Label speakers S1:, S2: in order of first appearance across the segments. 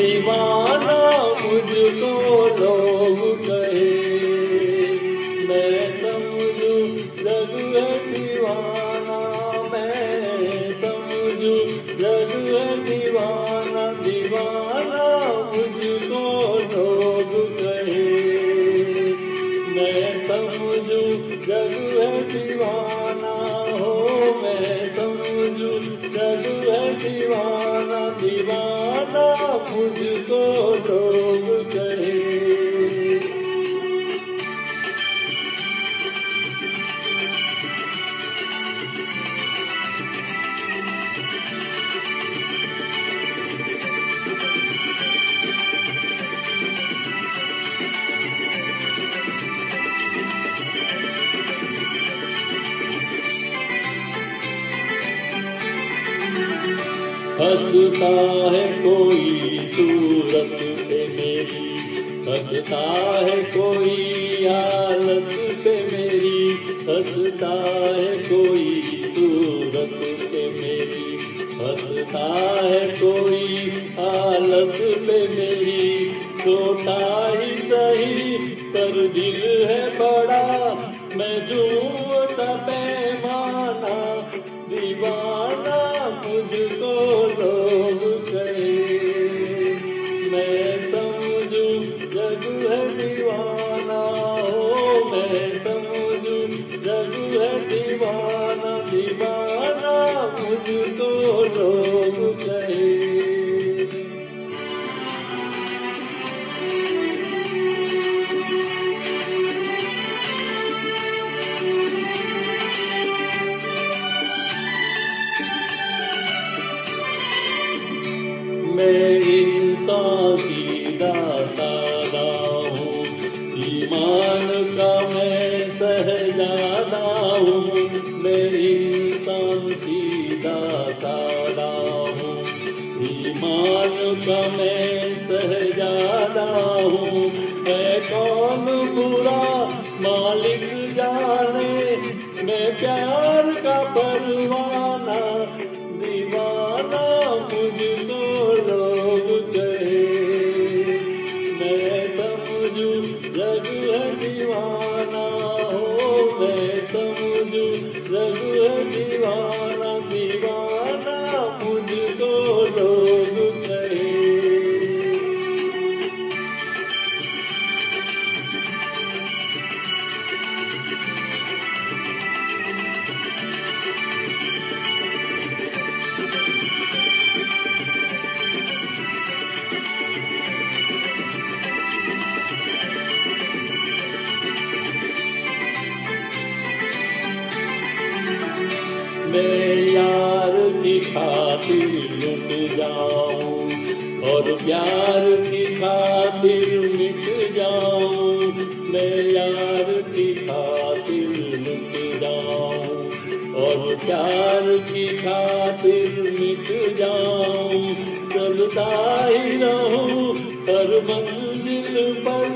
S1: दीवाना मुझको लोग कहे, मैं समझूं जग है दीवाना, मैं समझूं जग है दीवाना, दीवाना मुझको लोग कहे, मैं समझूं जग है दीवाना हो, मैं समझूं जग है दीवाना, दीवाना मुझको लोग कहे। हंसता है कोई सूरत पे मेरी, हंसता है कोई हालत पे मेरी, हंसता है कोई सूरत पे मेरी, हंसता है कोई हालत पे मेरी, छोटा ही सही पर दिल है बड़ा, मैं झूमता पैमाना, दीवाना मुझको लोग कहे, मैं समझूं जग है दीवाना हो, मैं समझूं जग है दीवाना, दीवाना मुझको लोग कहे। मैं इंसान सीधा सादा हूँ, ईमान का मैं शहजादा हूँ, मैं इंसान सीधा सादा हूँ, ईमान का मैं शहजादा हूँ, मैं कौन बुरा मालिक जाने, मैं प्यार का परवाना, दीवाना मुझको लोग कहे, मैं समझूं जग है दीवाना हो, मैं समझूं जग है दीवाना, दीवाना मुझको लोग कहे। मैं यार की खातिर लुट जाऊं और प्यार की खातिर मिट जाऊं, मैं यार की खातिर लुट जाऊं और प्यार की खातिर मिट जाऊं, चलता ही रहूं हर मंजिल पर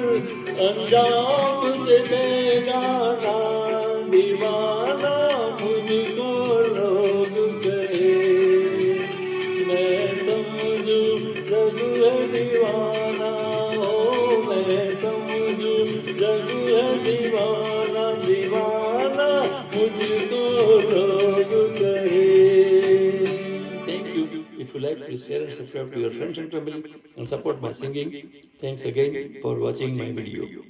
S1: अंजाम से बेगाना, दीवाना मुझको लोग कहे, मैं समझूं जग है दीवाना हो, मैं समझूं जग है दीवाना, दीवाना मुझको लोग कहे। Thank you. If you like, please share and subscribe to your friends and family and support my singing. Thanks again for watching my video.